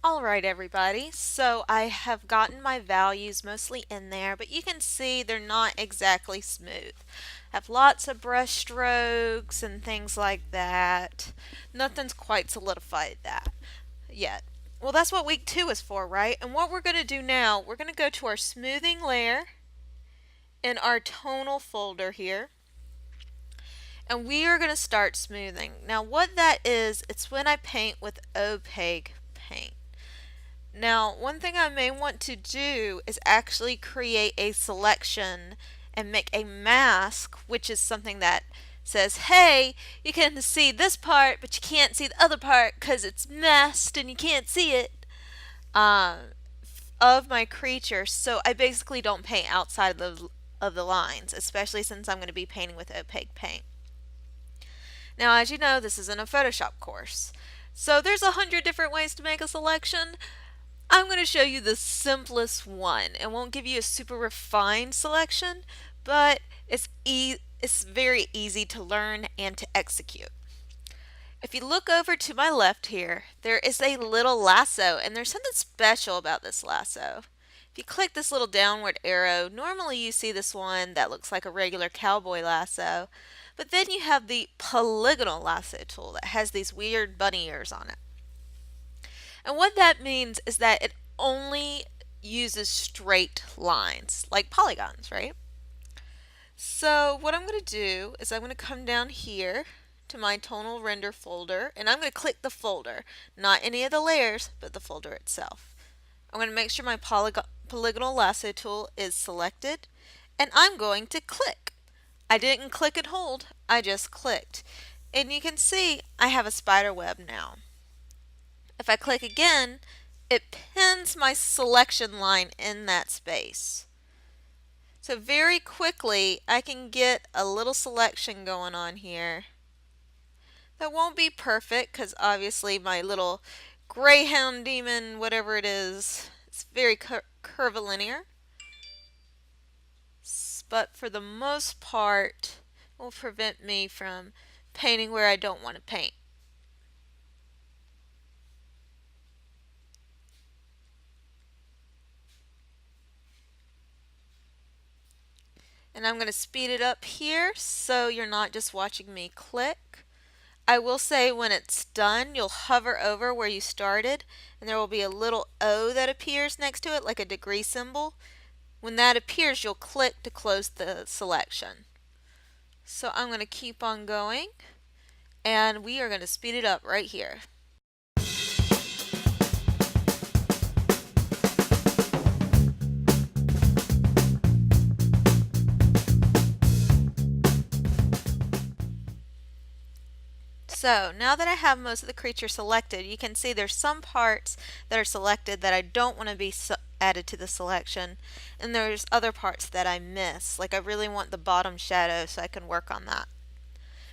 Alright everybody, so I have gotten my values mostly in there, but you can see they're not exactly smooth. I have lots of brush strokes and things like that. Nothing's quite solidified that yet. Well, that's what week 2 is for, right? And what we're going to do now, we're going to go to our smoothing layer in our tonal folder here, and we are going to start smoothing. Now what that is, it's when I paint with opaque paint. Now, one thing I may want to do is actually create a selection and make a mask, which is something that says, hey, you can see this part, but you can't see the other part because it's masked and you can't see it, of my creature. So I basically don't paint outside of the lines, especially since I'm going to be painting with opaque paint. Now, as you know, this isn't a Photoshop course. So there's 100 different ways to make a selection. I'm going to show you the simplest one. It won't give you a super refined selection, but it's very easy to learn and to execute. If you look over to my left here, there is a little lasso, and there's something special about this lasso. If you click this little downward arrow, normally you see this one that looks like a regular cowboy lasso, but then you have the polygonal lasso tool that has these weird bunny ears on it. And what that means is that it only uses straight lines, like polygons, right? So what I'm going to do is I'm going to come down here to my tonal render folder, and I'm going to click the folder, not any of the layers, but the folder itself. I'm going to make sure my polygonal lasso tool is selected, and I'm going to click. I didn't click and hold, I just clicked. And you can see I have a spider web now. If I click again, it pins my selection line in that space. So very quickly I can get a little selection going on here. That won't be perfect because obviously my little greyhound demon, whatever it is, it's very curvilinear. But for the most part, it will prevent me from painting where I don't want to paint. And I'm going to speed it up here so you're not just watching me click. I will say when it's done, you'll hover over where you started, and there will be a little O that appears next to it, like a degree symbol. When that appears, you'll click to close the selection. So I'm going to keep on going, and we are going to speed it up right here. So now that I have most of the creature selected, you can see there's some parts that are selected that I don't want to be added to the selection, and there's other parts that I miss, like I really want the bottom shadow so I can work on that.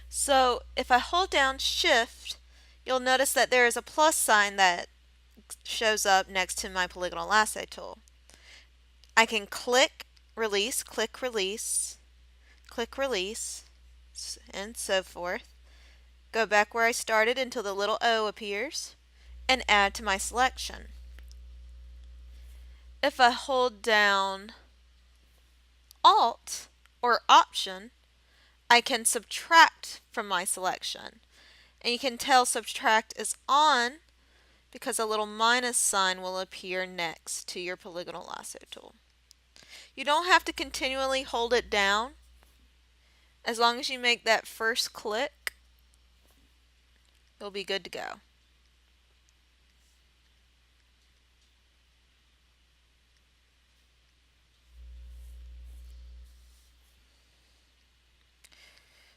So if I hold down Shift, you'll notice that there is a plus sign that shows up next to my polygonal lasso tool. I can click release, click release, click release, and so forth. Go back where I started until the little O appears, and add to my selection. If I hold down Alt or Option, I can subtract from my selection. And you can tell subtract is on because a little minus sign will appear next to your polygonal lasso tool. You don't have to continually hold it down. As long as you make that first click, you'll be good to go.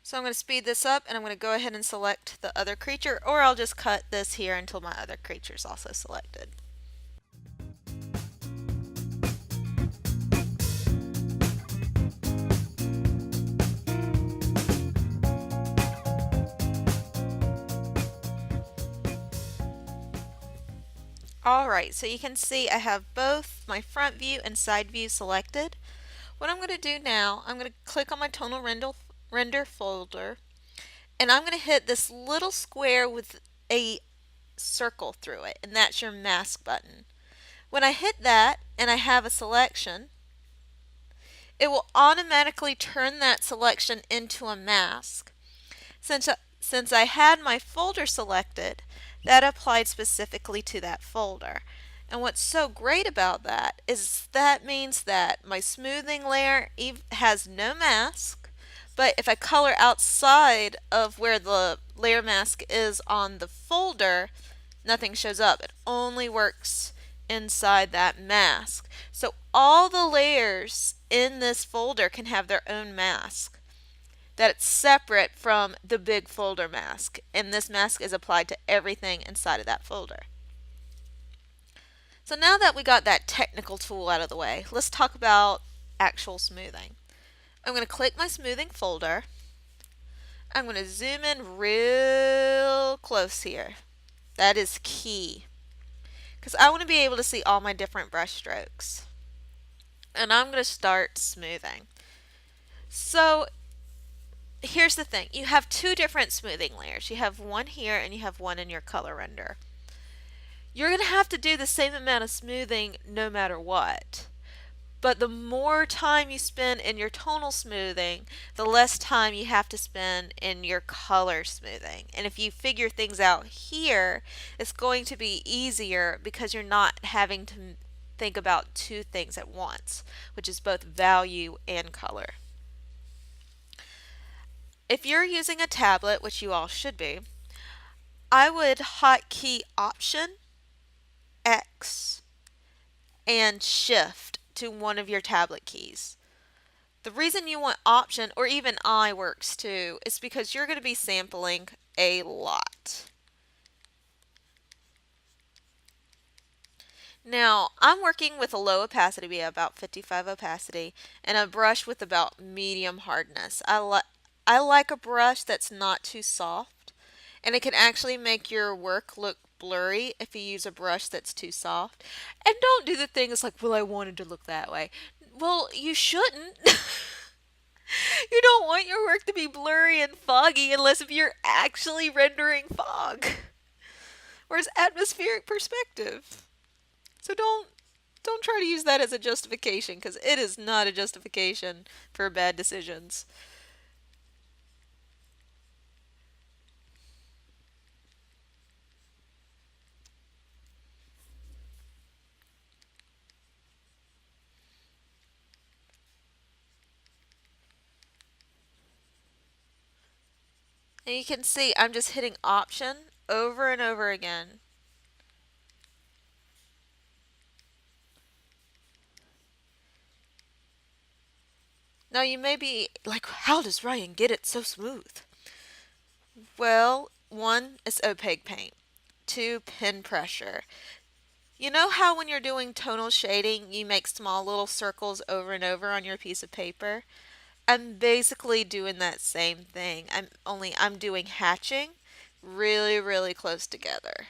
So I'm going to speed this up, and I'm going to go ahead and select the other creature, or I'll just cut this here until my other creature is also selected. Alright, so you can see I have both my front view and side view selected. What I'm going to do now, I'm going to click on my tonal render folder, and I'm going to hit this little square with a circle through it, and that's your mask button. When I hit that and I have a selection, it will automatically turn that selection into a mask. Since I had my folder selected, that applied specifically to that folder. And what's so great about that is that means that my smoothing layer has no mask, but if I color outside of where the layer mask is on the folder, nothing shows up. It only works inside that mask. So all the layers in this folder can have their own mask. That it's separate from the big folder mask, and this mask is applied to everything inside of that folder. So now that we got that technical tool out of the way, let's talk about actual smoothing. I'm going to click my smoothing folder. I'm going to zoom in real close here. That is key, because I want to be able to see all my different brush strokes. And I'm going to start smoothing. So here's the thing. You have two different smoothing layers. You have one here and you have one in your color render. You're going to have to do the same amount of smoothing no matter what. But the more time you spend in your tonal smoothing, the less time you have to spend in your color smoothing. And if you figure things out here, it's going to be easier because you're not having to think about two things at once, which is both value and color. If you're using a tablet, which you all should be, I would hotkey Option, X, and Shift to one of your tablet keys. The reason you want Option, or even I works too, is because you're going to be sampling a lot. Now, I'm working with a low opacity, we have about 55 opacity, and a brush with about medium hardness. I like a brush that's not too soft, and it can actually make your work look blurry if you use a brush that's too soft. And don't do the things like, well, I wanted to look that way. Well, you shouldn't. You don't want your work to be blurry and foggy unless if you're actually rendering fog or as atmospheric perspective. So don't try to use that as a justification, because it is not a justification for bad decisions. And you can see I'm just hitting Option over and over again. Now you may be like, how does Ryan get it so smooth? Well, one is opaque paint. Two, pen pressure. You know how when you're doing tonal shading, you make small little circles over and over on your piece of paper? I'm basically doing that same thing. I'm doing hatching really, really close together.